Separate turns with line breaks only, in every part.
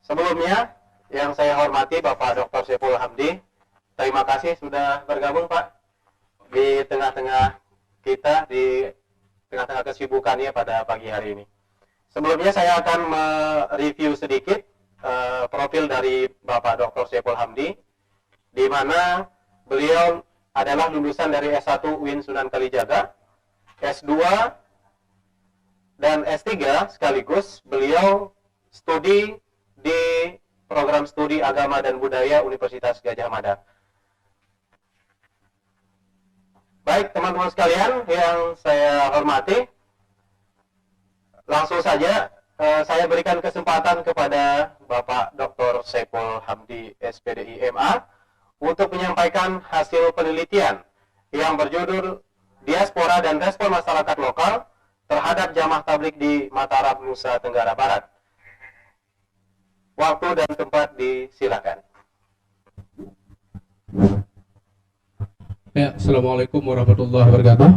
Sebelumnya, yang saya hormati Bapak Dr. Saiful Hamdi, terima kasih sudah bergabung Pak di tengah-tengah kita, di tengah-tengah kesibukannya pada pagi hari ini. Sebelumnya saya akan mereview sedikit profil dari Bapak Dr. Saiful Hamdi, di mana beliau adalah lulusan dari S1 UIN Sunan Kalijaga, S2 dan S3 sekaligus beliau studi di program studi agama dan budaya Universitas Gadjah Mada. Baik teman-teman sekalian yang saya hormati, langsung saja saya berikan kesempatan kepada Bapak Dr. Saiful Hamdi SPDI MA untuk menyampaikan hasil penelitian yang berjudul Diaspora dan Respon Masyarakat Lokal terhadap Jamaah Tabligh di Mataram, Nusa Tenggara Barat. Waktu dan tempat disilakan.
Ya, Assalamualaikum warahmatullahi wabarakatuh.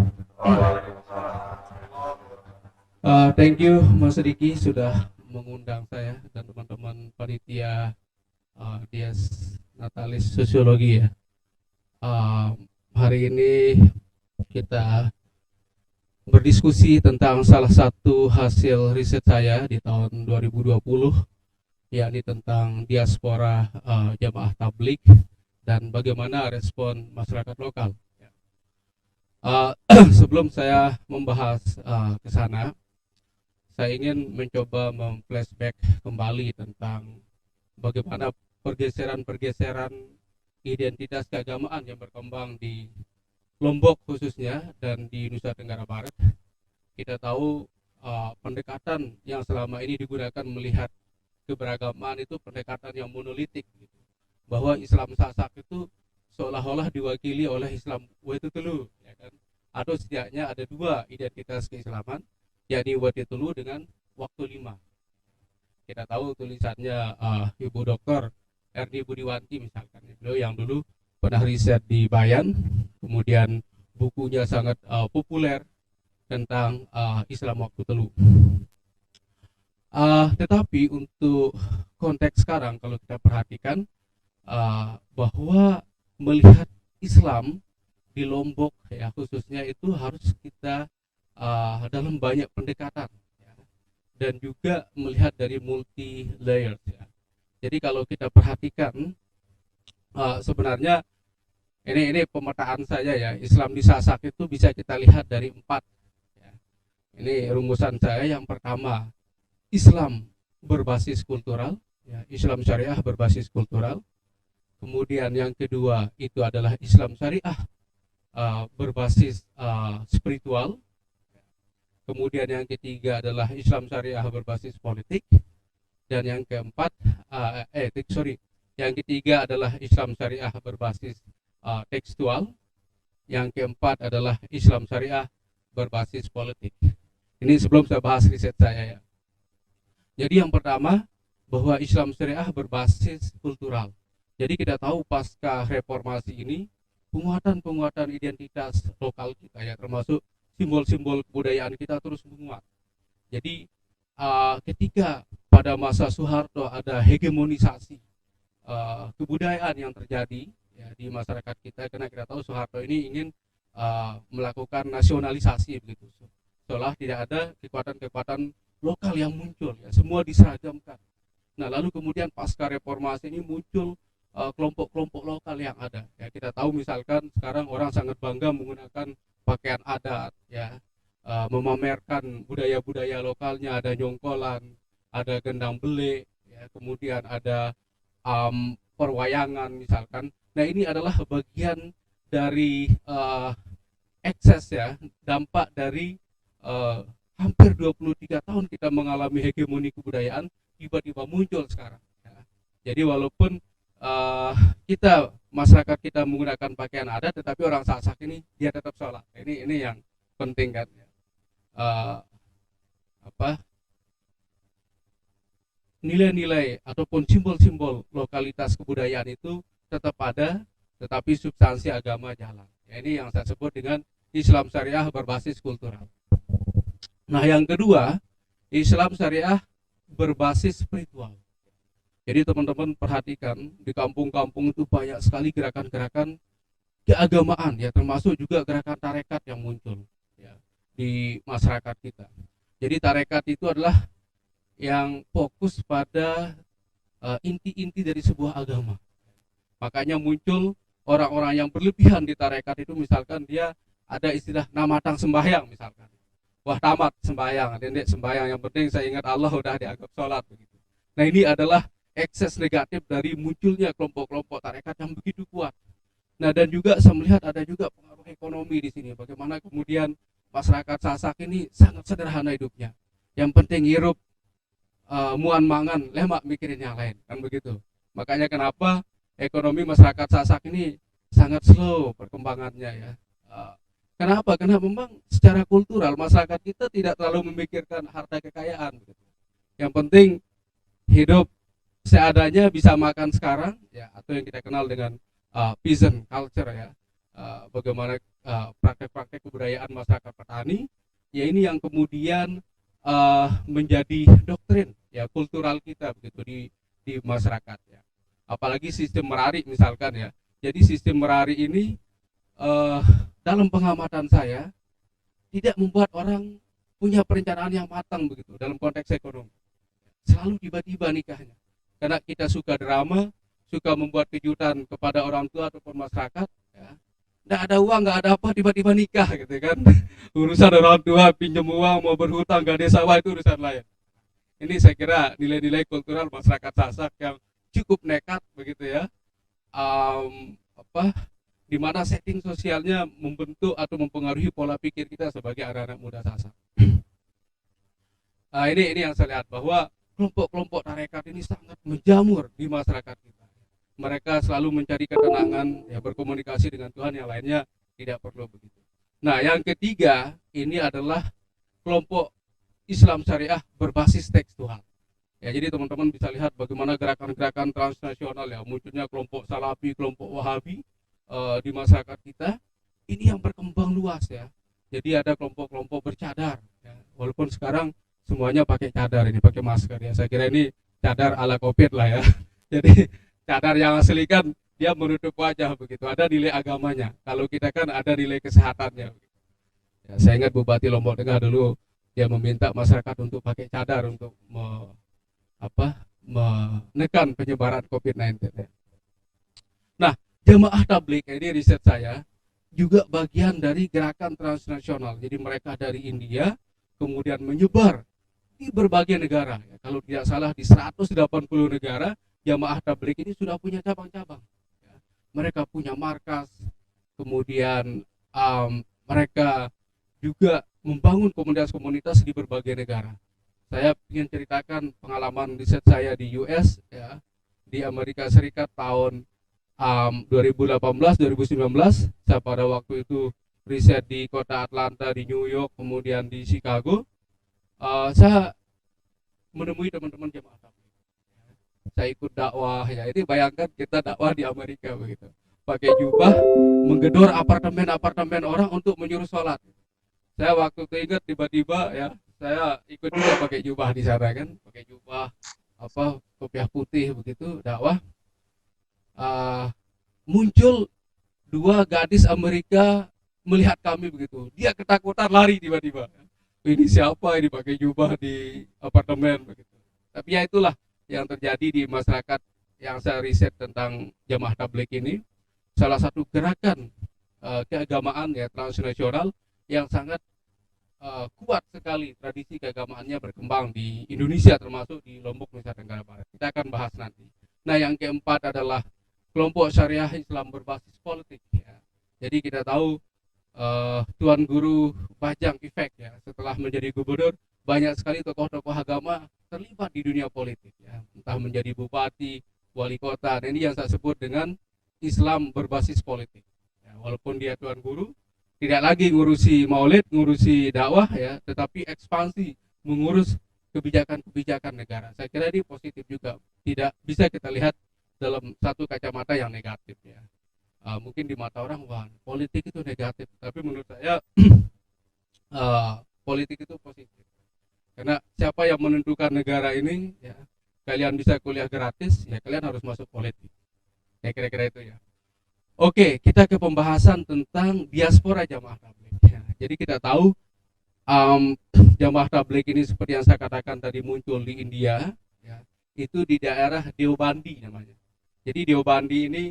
Thank you Mas Diki sudah mengundang saya dan teman-teman panitia Dias Natalis Sosiologi ya. Hari ini kita berdiskusi tentang salah satu hasil riset saya di tahun 2020, yakni tentang diaspora jamaah tabligh dan bagaimana respon masyarakat lokal. Sebelum saya membahas ke sana, saya ingin mencoba memflashback kembali tentang bagaimana pergeseran-pergeseran identitas keagamaan yang berkembang di Lombok khususnya dan di Nusa Tenggara Barat. Kita tahu pendekatan yang selama ini digunakan melihat keberagaman itu pendekatan yang monolitik, gitu. Bahwa Islam Sasak itu seolah-olah diwakili oleh Islam Wetutelu, ya kan? Atau setidaknya ada dua identitas keislaman, yakni Wetutelu dengan Waktu Lima. Kita tahu tulisannya Ibu Dr. Erni Budiwanti misalkan, beliau yang dulu pernah riset di Bayan, kemudian bukunya sangat populer tentang Islam Waktu Telu. Tetapi untuk konteks sekarang kalau kita perhatikan bahwa melihat Islam di Lombok ya khususnya itu harus kita dalam banyak pendekatan ya, dan juga melihat dari multi layers ya. Jadi kalau kita perhatikan sebenarnya ini pemetaan saya ya, Islam di Sasak itu bisa kita lihat dari 4 ya. Ini rumusan saya. Yang pertama, Islam berbasis kultural ya, Islam syariah berbasis kultural. Kemudian yang kedua itu adalah Islam syariah berbasis spiritual. Kemudian yang ketiga adalah Islam syariah berbasis politik. Dan yang keempat yang ketiga adalah Islam syariah berbasis tekstual. Yang keempat adalah Islam syariah berbasis politik. Ini sebelum saya bahas riset saya ya. Jadi yang pertama, bahwa Islam syariah berbasis kultural. Jadi kita tahu pasca reformasi ini, penguatan identitas lokal kita ya, termasuk simbol-simbol kebudayaan kita terus menguat. Jadi ketika pada masa Soeharto ada hegemonisasi kebudayaan yang terjadi ya, di masyarakat kita, karena kita tahu Soeharto ini ingin melakukan nasionalisasi begitu. Seolah tidak ada kekuatan-kekuatan lokal yang muncul ya, semua diseragamkan. Nah, lalu kemudian pasca reformasi ini muncul kelompok-kelompok lokal yang ada ya. Kita tahu misalkan sekarang orang sangat bangga menggunakan pakaian adat ya, memamerkan budaya-budaya lokalnya, ada nyongkolan, ada gendang belik ya, kemudian ada perwayangan misalkan. Nah, ini adalah bagian dari ekses ya, dampak dari hampir 23 tahun kita mengalami hegemoni kebudayaan, tiba-tiba muncul sekarang ya. Jadi walaupun kita, masyarakat kita menggunakan pakaian adat, tetapi orang Sasak ini dia tetap sholat. Ini yang penting kan ya. Nilai-nilai ataupun simbol-simbol lokalitas kebudayaan itu tetap ada, tetapi substansi agama jalan ya. Ini yang saya sebut dengan Islam syariah berbasis kultural. Nah, yang kedua, Islam syariah berbasis spiritual. Jadi teman-teman perhatikan di kampung-kampung itu banyak sekali gerakan-gerakan keagamaan ya, termasuk juga gerakan tarekat yang muncul ya di masyarakat kita. Jadi tarekat itu adalah yang fokus pada inti-inti dari sebuah agama. Makanya muncul orang-orang yang berlebihan di tarekat itu, misalkan dia ada istilah namatang sembahyang misalkan. Wah, tamat sembahyang, dendek sembahyang, yang penting saya ingat Allah udah dianggap sholat begitu. Nah, ini adalah ekses negatif dari munculnya kelompok-kelompok tarekat yang begitu kuat. Nah, dan juga saya melihat ada juga pengaruh ekonomi di sini. Bagaimana kemudian masyarakat Sasak ini sangat sederhana hidupnya. Yang penting hirup, muan mangan, lemak mikirin yang lain, kan begitu. Makanya kenapa ekonomi masyarakat Sasak ini sangat slow perkembangannya ya. Kenapa? Karena memang secara kultural masyarakat kita tidak terlalu memikirkan harta kekayaan. Gitu. Yang penting hidup seadanya, bisa makan sekarang ya, atau yang kita kenal dengan peasant culture ya. Bagaimana praktek-praktek kebudayaan masyarakat petani, ya ini yang kemudian menjadi doktrin ya kultural kita begitu di masyarakat ya. Apalagi sistem merari misalkan ya. Jadi sistem merari ini dalam pengamatan saya tidak membuat orang punya perencanaan yang matang begitu dalam konteks ekonomi. Selalu tiba-tiba nikahnya. Karena kita suka drama, suka membuat kejutan kepada orang tua ataupun masyarakat, ya. Nggak ada uang, nggak ada apa, tiba-tiba nikah gitu kan. Urusan orang tua, pinjam uang, mau berhutang, gak ada sawah, itu urusan lain. Ini saya kira nilai-nilai kultural masyarakat Sasak yang cukup nekat begitu ya. Di mana setting sosialnya membentuk atau mempengaruhi pola pikir kita sebagai anak-anak muda Sasak. Ini yang saya lihat bahwa kelompok-kelompok tarekat ini sangat menjamur di masyarakat kita. Mereka selalu mencari ketenangan, ya berkomunikasi dengan Tuhan, yang lainnya tidak perlu begitu. Nah, yang ketiga ini adalah kelompok Islam syariah berbasis tekstual. Ya, jadi teman-teman bisa lihat bagaimana gerakan-gerakan transnasional ya, munculnya kelompok Salafi, kelompok Wahabi di masyarakat kita. Ini yang berkembang luas ya. Jadi ada kelompok-kelompok bercadar ya. Walaupun sekarang semuanya pakai cadar, ini pakai masker ya. Saya kira ini cadar ala Covid lah ya. Jadi cadar yang asli kan dia menutup wajah begitu. Ada nilai agamanya. Kalau kita kan ada nilai kesehatannya. Ya, saya ingat Bupati Lombok Tengah dulu dia meminta masyarakat untuk pakai cadar untuk menekan penyebaran COVID-19 ya. Nah, jamaah tabligh ini riset saya juga bagian dari gerakan transnasional. Jadi mereka dari India kemudian menyebar di berbagai negara. Ya, kalau tidak salah di 180 negara jamaah tabligh ini sudah punya cabang-cabang. Ya, mereka punya markas, kemudian mereka juga membangun komunitas-komunitas di berbagai negara. Saya ingin ceritakan pengalaman riset saya di US ya, di Amerika Serikat tahun 2018-2019. Saya pada waktu itu riset di kota Atlanta, di New York, kemudian di Chicago. Saya menemui teman-teman jemaah tabligh. Saya ikut dakwah ya. Ini bayangkan kita dakwah di Amerika begitu. Pakai jubah, menggedor apartemen-apartemen orang untuk menyuruh sholat. Saya waktu itu ingat tiba-tiba ya, saya ikut juga pakai jubah di sana kan, pakai jubah kopiah putih begitu dakwah. Muncul dua gadis Amerika melihat kami begitu, dia ketakutan lari tiba-tiba. Ini siapa ini pakai jubah di apartemen begitu. Tapi ya itulah yang terjadi di masyarakat yang saya riset tentang jamaah tabligh ini. Salah satu gerakan keagamaan ya transnasional yang sangat kuat sekali, tradisi keagamaannya berkembang di Indonesia, termasuk di Lombok, Nusa Tenggara Barat. Kita akan bahas nanti. Nah, yang keempat adalah kelompok syariah Islam berbasis politik ya. Jadi kita tahu Tuan Guru Bajang Efek ya, setelah menjadi gubernur banyak sekali tokoh-tokoh agama terlibat di dunia politik ya, entah menjadi bupati, wali kota. Dan ini yang saya sebut dengan Islam berbasis politik ya, walaupun dia Tuan Guru tidak lagi ngurusi maulid, ngurusi dakwah ya, tetapi ekspansi mengurus kebijakan-kebijakan negara. Saya kira ini positif juga, tidak bisa kita lihat dalam satu kacamata yang negatif ya. Mungkin di mata orang, wah politik itu negatif, tapi menurut saya politik itu positif. Karena siapa yang menentukan negara ini ya, kalian bisa kuliah gratis, ya kalian harus masuk politik. Kayak kira-kira itu ya. Oke, kita ke pembahasan tentang diaspora jamaah tabligh. Ya, jadi kita tahu um, jamaah tabligh ini seperti yang saya katakan tadi muncul di India, ya, itu di daerah Deobandi namanya. Jadi Deobandi ini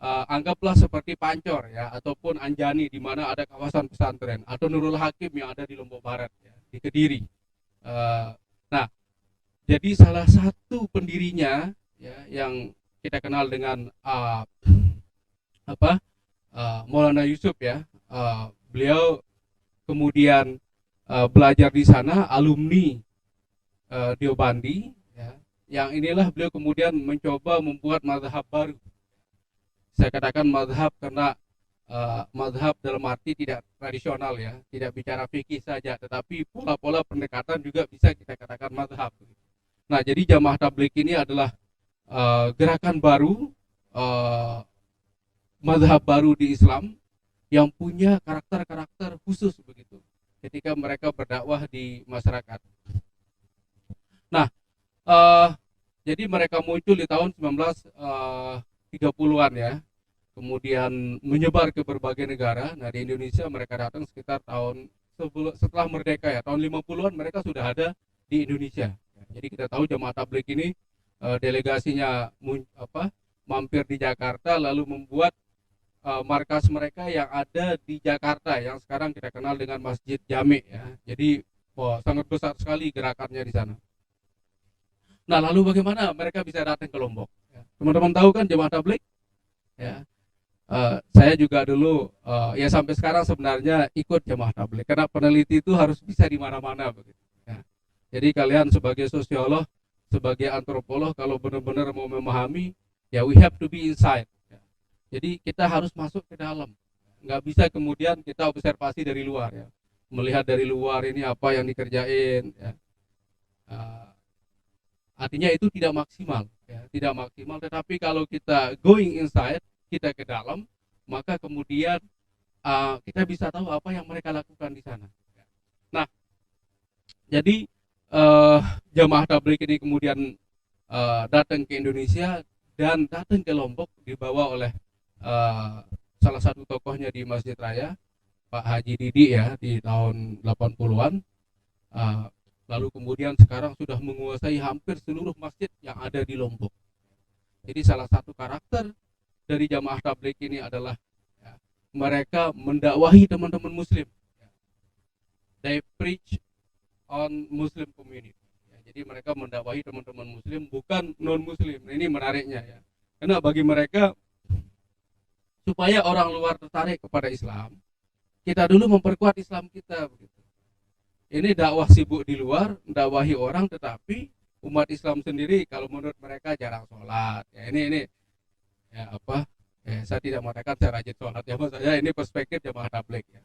anggaplah seperti Pancor ya, ataupun Anjani di mana ada kawasan pesantren, atau Nurul Hakim yang ada di Lombok Barat, ya, di Kediri. Nah, jadi salah satu pendirinya ya, yang kita kenal dengan Maulana Yusuf ya, beliau kemudian belajar di sana, alumni Deobandi ya, yang inilah beliau kemudian mencoba membuat mazhab baru. Saya katakan mazhab karena mazhab dalam arti tidak tradisional ya, tidak bicara fikih saja, tetapi pola-pola pendekatan juga bisa kita katakan mazhab. Nah, jadi jamaah tabligh ini adalah gerakan baru, mazhab baru di Islam yang punya karakter-karakter khusus begitu ketika mereka berdakwah di masyarakat. Nah, jadi mereka muncul di tahun 1930-an ya, kemudian menyebar ke berbagai negara. Nah, di Indonesia mereka datang sekitar tahun setelah merdeka ya, tahun 50-an mereka sudah ada di Indonesia. Jadi kita tahu jamaah tabligh ini delegasinya mampir di Jakarta lalu membuat markas mereka yang ada di Jakarta yang sekarang kita kenal dengan Masjid Jami ya. Jadi sangat besar sekali gerakannya di sana. Nah, lalu bagaimana mereka bisa datang ke Lombok? Ya. Teman-teman tahu kan jamaah tabligh? Ya. Saya juga dulu ya sampai sekarang sebenarnya ikut jamaah tabligh karena peneliti itu harus bisa di mana-mana begitu. Ya. Jadi kalian sebagai sosiolog, sebagai antropolog kalau benar-benar mau memahami, ya we have to be inside. Jadi kita harus masuk ke dalam, nggak bisa kemudian kita observasi dari luar ya, melihat dari luar ini apa yang dikerjain ya. Artinya itu tidak maksimal ya, tidak maksimal. Tetapi kalau kita going inside, kita ke dalam, maka kemudian kita bisa tahu apa yang mereka lakukan di sana. Nah, jadi jamaah tabligh ini kemudian datang ke Indonesia dan datang ke Lombok dibawa oleh salah satu tokohnya di Masjid Raya, Pak Haji Didi ya, di tahun 80-an. Lalu kemudian sekarang sudah menguasai hampir seluruh masjid yang ada di Lombok. Jadi salah satu karakter dari jamaah tabligh ini adalah ya, mereka mendakwahi teman-teman Muslim. They preach on Muslim community. Ya, jadi mereka mendakwahi teman-teman Muslim, bukan non-Muslim. Ini menariknya ya. Karena bagi mereka supaya orang luar tertarik kepada Islam, kita dulu memperkuat Islam kita begitu. Ini dakwah sibuk di luar, mendakwahi orang, tetapi umat Islam sendiri kalau menurut mereka jarang sholat. Ya ini ya apa? Saya tidak mengatakan saya rajin sholat ya, maksudnya ini perspektif jamaah tabligh ya.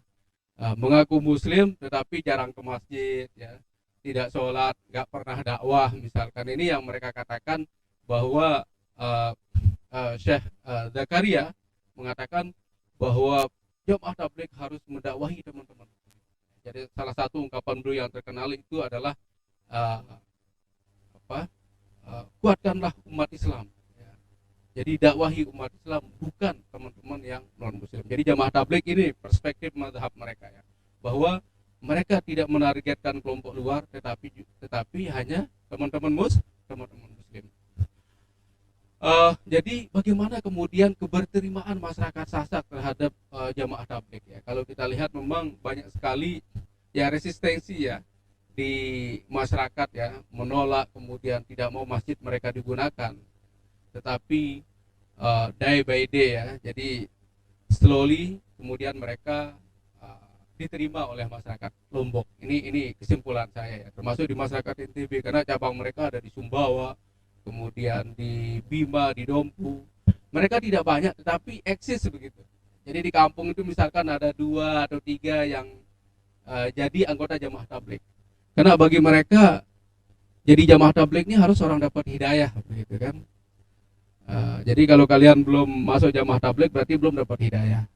Mengaku Muslim tetapi jarang ke masjid ya, tidak sholat, nggak pernah dakwah misalkan. Ini yang mereka katakan bahwa Syekh Zakaria mengatakan bahwa jamaah tabligh harus mendakwahi teman-teman. Jadi salah satu ungkapan beliau yang terkenal itu adalah kuatkanlah umat Islam. Ya. Jadi dakwahi umat Islam, bukan teman-teman yang non Muslim. Jadi jamaah tabligh ini perspektif mazhab mereka ya, bahwa mereka tidak menargetkan kelompok luar, tetapi hanya teman-teman Muslim. Jadi bagaimana kemudian keberterimaan masyarakat Sasak terhadap jamaah tabligh ya? Kalau kita lihat memang banyak sekali ya resistensi ya di masyarakat ya, menolak, kemudian tidak mau masjid mereka digunakan. Tetapi day by day ya, jadi slowly kemudian mereka diterima oleh masyarakat Lombok. Ini kesimpulan saya ya, termasuk di masyarakat NTB karena cabang mereka ada di Sumbawa, kemudian di Bima, di Dompu. Mereka tidak banyak tetapi eksis begitu. Jadi di kampung itu misalkan ada 2 atau 3 yang jadi anggota jamaah tabligh. Karena bagi mereka jadi jamaah tabligh ini harus orang dapat hidayah begitu kan. Jadi kalau kalian belum masuk jamaah tabligh berarti belum dapat hidayah.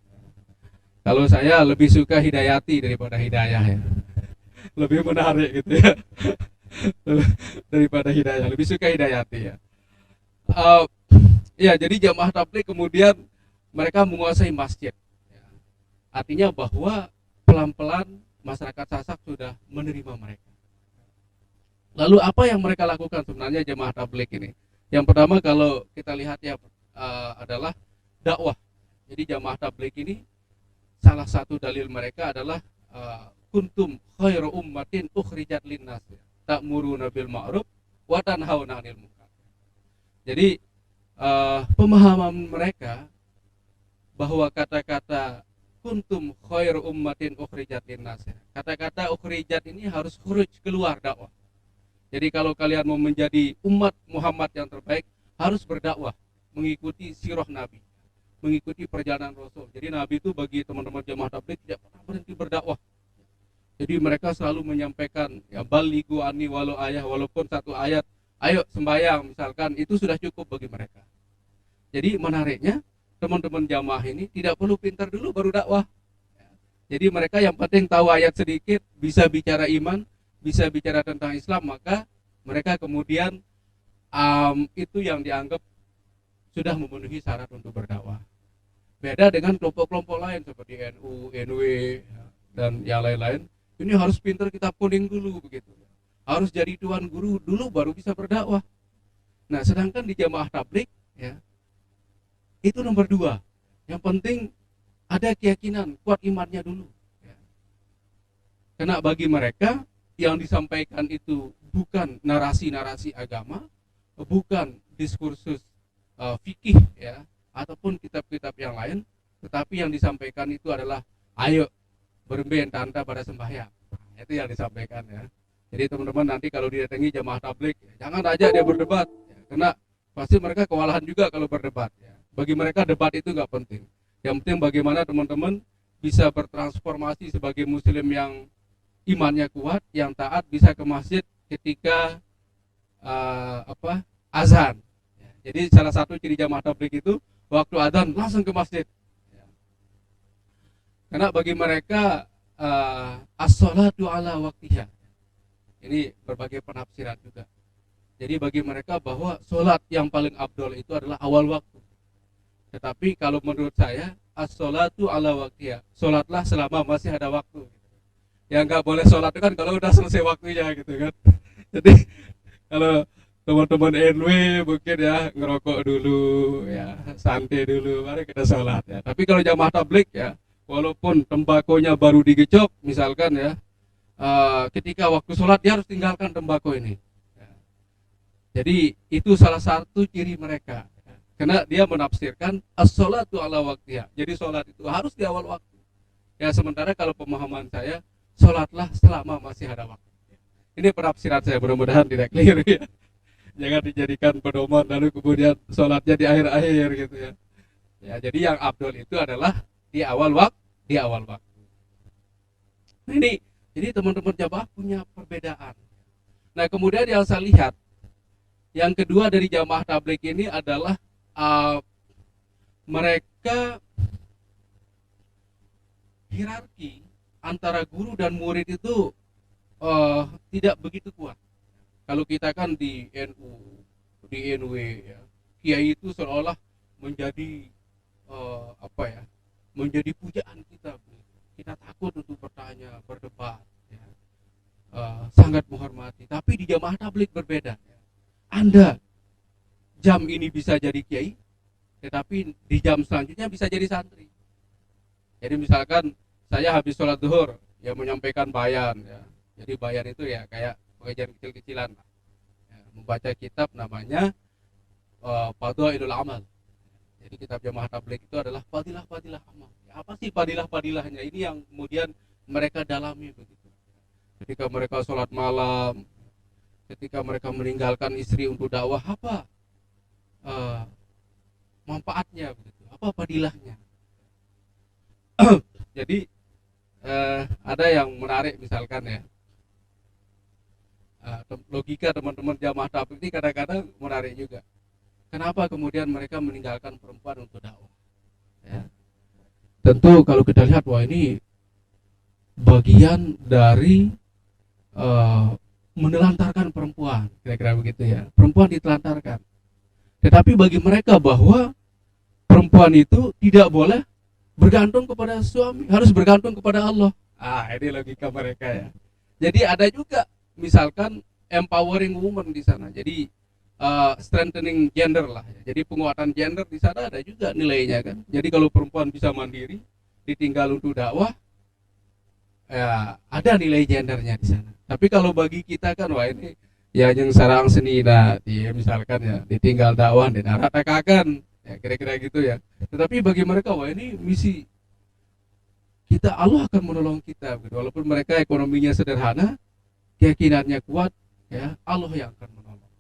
Kalau saya lebih suka hidayati daripada hidayah ya. Lebih menarik gitu ya. daripada hidayah, lebih suka hidayati ya. Eh, ya, jadi jamaah tabligh kemudian mereka menguasai masjid. Ya. Artinya bahwa pelan-pelan masyarakat Sasak sudah menerima mereka. Lalu apa yang mereka lakukan sebenarnya jamaah tabligh ini? Yang pertama kalau kita lihat ya adalah dakwah. Jadi jamaah tabligh ini salah satu dalil mereka adalah kuntum khairu ummatin ukhrijat linnas ta'muruna bil ma'ruf wa tanhauna 'anil munkar. Jadi pemahaman mereka bahwa kata-kata kuntum khairu ummatin ukhrijat linnas, kata-kata ukhrijat ini harus khuruj, keluar dakwah. Jadi kalau kalian mau menjadi umat Muhammad yang terbaik, harus berdakwah, mengikuti sirah Nabi, mengikuti perjalanan Rasul. Jadi Nabi itu bagi teman-teman jamaah tabligh tidak pernah berhenti berdakwah. Jadi mereka selalu menyampaikan ya balighu anni walau ayah, walaupun satu ayat, ayo sembahyang misalkan, itu sudah cukup bagi mereka. Jadi menariknya teman-teman jamaah ini tidak perlu pintar dulu baru dakwah. Jadi mereka yang penting tahu ayat sedikit, bisa bicara iman, bisa bicara tentang Islam, maka mereka kemudian itu yang dianggap sudah memenuhi syarat untuk berdakwah. Beda dengan kelompok-kelompok lain seperti NU, NW, dan yang lain-lain. Ini harus pintar kitab kuning dulu begitu. Harus jadi tuan guru dulu baru bisa berdakwah. Nah, sedangkan di jamaah tabligh ya, itu nomor 2. Yang penting ada keyakinan, kuat imannya dulu. Ya. Karena bagi mereka yang disampaikan itu bukan narasi-narasi agama, bukan diskursus fikih ya, ataupun kitab-kitab yang lain, tetapi yang disampaikan itu adalah ayo bermain tanda pada sembahyang. Nah, itu yang disampaikan ya. Jadi teman-teman nanti kalau didatangi jamaah tabligh, jangan aja dia berdebat, ya, karena pasti mereka kewalahan juga kalau berdebat. Ya. Bagi mereka debat itu nggak penting. Yang penting bagaimana teman-teman bisa bertransformasi sebagai muslim yang imannya kuat, yang taat, bisa ke masjid ketika azan. Ya, jadi salah satu ciri jamaah tabligh itu waktu azan langsung ke masjid. Ya. Karena bagi mereka as-sholatu ala waktiha. Ini berbagai penafsiran juga. Jadi bagi mereka bahwa sholat yang paling afdol itu adalah awal waktu. Tetapi kalau menurut saya as-sholatu ala waktiha, sholatlah selama masih ada waktu. Yang nggak boleh sholat itu kan kalau udah selesai waktunya gitu kan. Jadi kalau teman-teman NW mungkin ya ngerokok dulu ya, santai dulu baru kita sholat ya. Tapi kalau jamaah tabligh ya, walaupun tembakonya baru digecok misalkan ya, ketika waktu sholat dia harus tinggalkan tembakau ini ya. Jadi itu salah satu ciri mereka ya. Karena dia menafsirkan as-sholatu ala waktiha, jadi sholat itu harus di awal waktu ya. Sementara kalau pemahaman saya, sholatlah selama masih ada waktu. Ini penafsiran saya, mudah-mudahan tidak keliru ya. Jangan dijadikan pedoman lalu kemudian sholatnya di akhir-akhir gitu ya. Ya, jadi yang afdol itu adalah di awal waktu. Nah, ini jadi teman-teman jamaah punya perbedaan. Nah, kemudian yang saya lihat yang kedua dari jamaah tabligh ini adalah mereka hierarki antara guru dan murid itu tidak begitu kuat. Kalau kita kan di NU, di NW ya, kiai itu seolah menjadi menjadi pujaan kita. Kita takut untuk bertanya, berdebat, ya. Sangat menghormati. Tapi di jamaah tabligh berbeda. Ya. Anda jam ini bisa jadi kiai, tetapi di jam selanjutnya bisa jadi santri. Jadi misalkan saya habis sholat zuhur, ya menyampaikan bayan, ya. Jadi bayan itu ya kayak pengajian kecil-kecilan, ya, membaca kitab namanya Fadhailul Amal. Jadi kitab jamaah tabligh itu adalah fadilah-fadilah amal. Ya, apa sih fadilah-fadilahnya? Ini yang kemudian mereka dalami begitu. Ketika mereka sholat malam, ketika mereka meninggalkan istri untuk dakwah, apa manfaatnya begitu? Apa fadilahnya? Jadi ada yang menarik misalkan ya, logika teman-teman jamaah tabligh ini kadang-kadang menarik juga. Kenapa kemudian mereka meninggalkan perempuan untuk dakwah? Ya. Tentu kalau kita lihat, wah ini bagian dari menelantarkan perempuan, kira-kira begitu ya. Perempuan ditelantarkan. Tetapi bagi mereka bahwa perempuan itu tidak boleh bergantung kepada suami, harus bergantung kepada Allah. Ini logika mereka ya. Jadi ada juga misalkan empowering woman di sana. Jadi strengthening gender lah ya. Jadi penguatan gender di sana ada juga nilainya kan. Jadi kalau perempuan bisa mandiri, ditinggal untuk dakwah, ya ada nilai gendernya di sana. Tapi kalau bagi kita kan wah ini ya yang sarang seni nah, dia misalkan ya ditinggal dakwah dan ratakan ya kira-kira gitu ya. Tetapi bagi mereka wah ini misi kita, Allah akan menolong kita gitu. Walaupun mereka ekonominya sederhana, keyakinannya kuat ya, Allah yang akan menolong.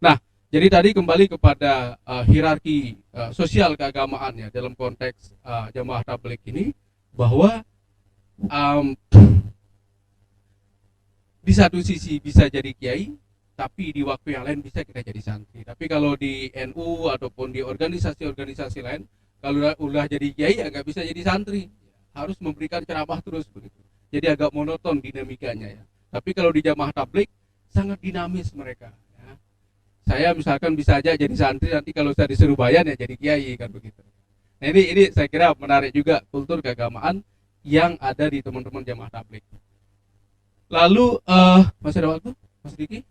Nah, jadi tadi kembali kepada hierarki sosial keagamaan ya dalam konteks jamaah tabligh ini, bahwa di satu sisi bisa jadi kiai, tapi di waktu yang lain bisa kita jadi santri. Tapi kalau di NU ataupun di organisasi-organisasi lain, kalau udah jadi kiai ya nggak bisa jadi santri, harus memberikan ceramah terus begitu. Jadi agak monoton dinamikanya ya. Tapi kalau di jamaah tabligh sangat dinamis mereka. Ya. Saya misalkan bisa aja jadi santri, nanti kalau saya disuruh bayan ya jadi kiai kan begitu. Nah ini saya kira menarik juga kultur keagamaan yang ada di teman-teman jamaah tabligh. Lalu masih ada waktu, Mas Diki?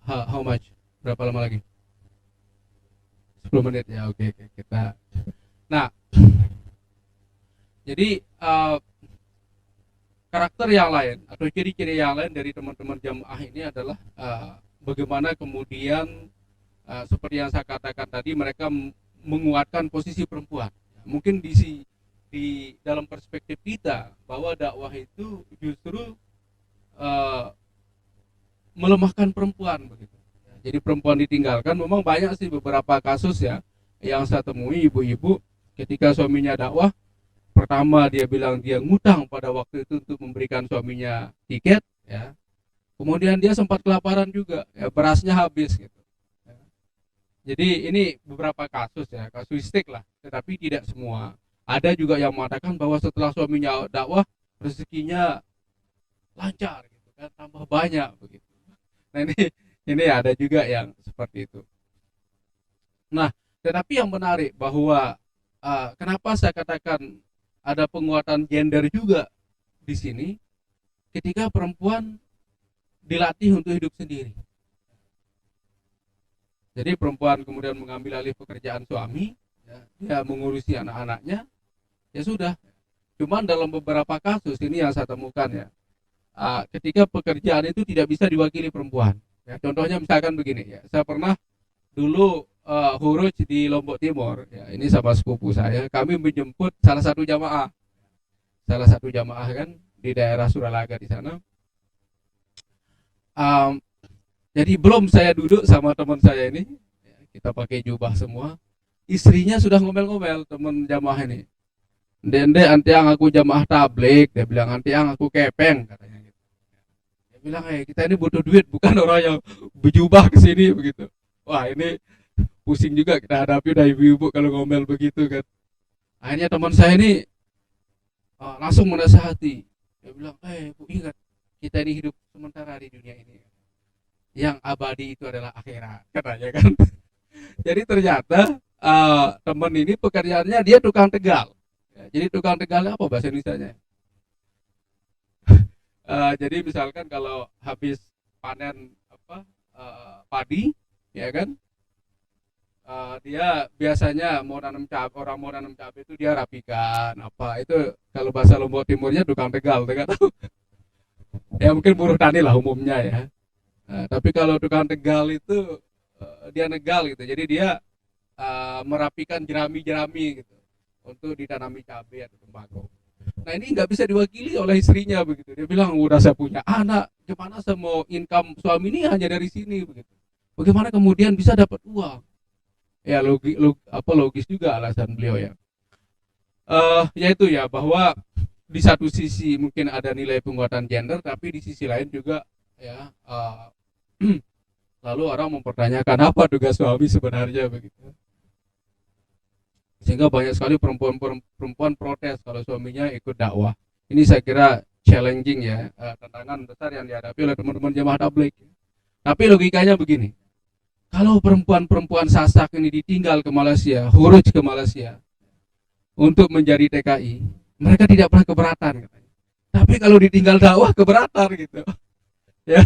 How much? Berapa lama lagi? 10 menit ya, oke kita. Nah, jadi karakter yang lain atau ciri-ciri yang lain dari teman-teman jamaah ini adalah bagaimana kemudian seperti yang saya katakan tadi, mereka menguatkan posisi perempuan. Mungkin di dalam perspektif kita bahwa dakwah itu justru melemahkan perempuan begitu. Jadi perempuan ditinggalkan. Memang banyak sih beberapa kasus ya yang saya temui, ibu-ibu ketika suaminya dakwah, pertama dia bilang dia ngutang pada waktu itu untuk memberikan suaminya tiket ya. Kemudian dia sempat kelaparan juga ya, berasnya habis gitu. Jadi ini beberapa kasus ya, kasuistik lah, tetapi tidak semua. Ada juga yang mengatakan bahwa setelah suaminya dakwah rezekinya lancar gitu kan, tambah banyak begitu. Nah ini ada juga yang seperti itu. Nah, tetapi yang menarik bahwa kenapa saya katakan ada penguatan gender juga di sini ketika perempuan dilatih untuk hidup sendiri. Jadi perempuan kemudian mengambil alih pekerjaan suami, ya, dia mengurusi anak-anaknya, ya sudah. Cuman dalam beberapa kasus ini yang saya temukan ya, ketika pekerjaan itu tidak bisa diwakili perempuan. Ya, contohnya misalkan begini ya, saya pernah dulu huruj di Lombok Timur, ya, ini sama sepupu saya, kami menjemput salah satu jamaah kan di daerah Suralaga di sana. Jadi belum saya duduk sama teman saya ini, ya, kita pakai jubah semua, istrinya sudah ngomel-ngomel teman jamaah ini. Dende anti yang aku jamaah tabligh, dia bilang anti yang aku kepeng katanya gitu. Dia bilang kita ini butuh duit, bukan orang yang berjubah ke sini begitu. Wah ini pusing juga kita hadapi dari ibu-ibu kalau ngomel begitu kan. Akhirnya teman saya ini langsung menasihati. Dia bilang, Bu ingat kita ini hidup sementara di dunia ini. Yang abadi itu adalah akhirat katanya kan. Jadi ternyata teman ini pekerjaannya dia tukang tegal. Jadi tukang tegalnya apa bahasa Indonesianya? Jadi misalkan kalau habis panen padi, ya kan, dia biasanya mau nanam cabai, orang mau nanam cabai itu dia rapikan apa itu, kalau bahasa Lombok Timurnya tukang tegal, tahu? Ya mungkin buruh tani lah umumnya ya. Tapi kalau tukang tegal itu dia negal gitu, jadi dia merapikan jerami-jerami gitu untuk ditanami cabai atau tembakau. Nah ini nggak bisa diwakili oleh istrinya begitu. Dia bilang udah saya punya anak, gimana saya mau income suami ini hanya dari sini begitu. Bagaimana kemudian bisa dapat uang? Ya logis juga alasan beliau ya. Yaitu ya bahwa di satu sisi mungkin ada nilai penguatan gender, tapi di sisi lain juga ya lalu orang mempertanyakan apa tugas suami sebenarnya begitu. Sehingga banyak sekali perempuan protes kalau suaminya ikut dakwah. Ini saya kira challenging ya, tantangan besar yang dihadapi oleh teman-teman jemaah tabligh. Tapi logikanya begini, kalau perempuan-perempuan Sasak ini ditinggal ke Malaysia, huruj ke Malaysia untuk menjadi TKI, mereka tidak pernah keberatan katanya. Tapi kalau ditinggal dakwah keberatan gitu. Ya,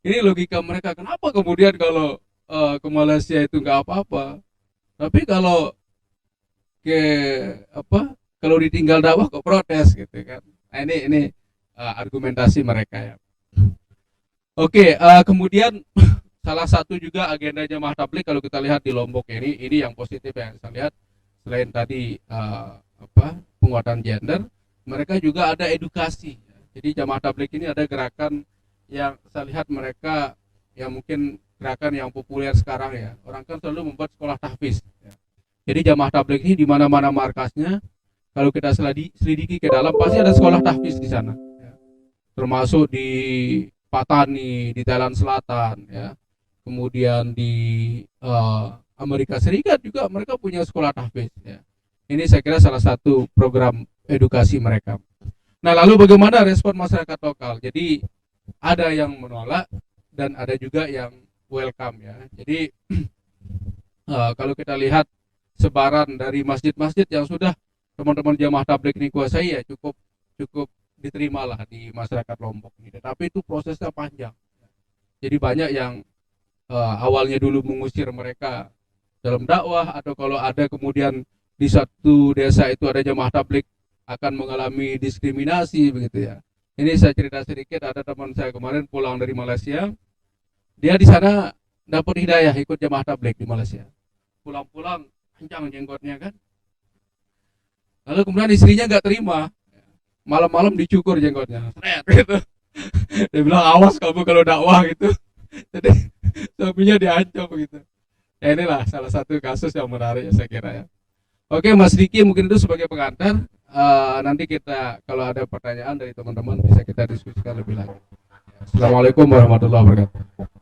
ini logika mereka. Kenapa kemudian kalau ke Malaysia itu nggak apa-apa, tapi kalau ke apa? Kalau ditinggal dakwah kok protes gitu kan? Nah, ini argumentasi mereka ya. Oke, kemudian salah satu juga agenda jemaah tabligh kalau kita lihat di Lombok ini yang positif yang saya lihat, selain tadi penguatan gender, mereka juga ada edukasi. Jadi jemaah tabligh ini ada gerakan yang saya lihat mereka yang mungkin gerakan yang populer sekarang ya. Orang kan selalu membuat sekolah tahfiz. Ya. Jadi jemaah tabligh ini di mana-mana markasnya, kalau kita selidiki ke dalam pasti ada sekolah tahfiz di sana. Ya. Termasuk di Patani, di Thailand Selatan, ya. Kemudian di Amerika Serikat juga mereka punya sekolah tahfiz. Ya. Ini saya kira salah satu program edukasi mereka. Nah, lalu bagaimana respon masyarakat lokal? Jadi ada yang menolak dan ada juga yang welcome ya. Jadi kalau kita lihat sebaran dari masjid-masjid yang sudah teman-teman jamaah tabligh ini kuasai ya cukup diterima lah di masyarakat Lombok ini. Tetapi itu prosesnya panjang. Jadi banyak yang awalnya dulu mengusir mereka dalam dakwah, atau kalau ada kemudian di satu desa itu ada jamaah tabligh akan mengalami diskriminasi begitu ya. Ini saya cerita sedikit, ada teman saya kemarin pulang dari Malaysia. Dia di sana dapat hidayah ikut jamaah tabligh di Malaysia. Pulang-pulang panjang jenggotnya kan. Lalu kemudian istrinya nggak terima. Malam-malam dicukur jenggotnya. Gitu. Dia bilang awas kamu kalau dakwah gitu. Jadi suaminya diancam gitu. Ya inilah salah satu kasus yang menarik ya saya kira ya. Oke Mas Diki, mungkin itu sebagai pengantar. Nanti kita kalau ada pertanyaan dari teman-teman bisa kita diskusikan lebih lanjut. Assalamualaikum warahmatullahi wabarakatuh.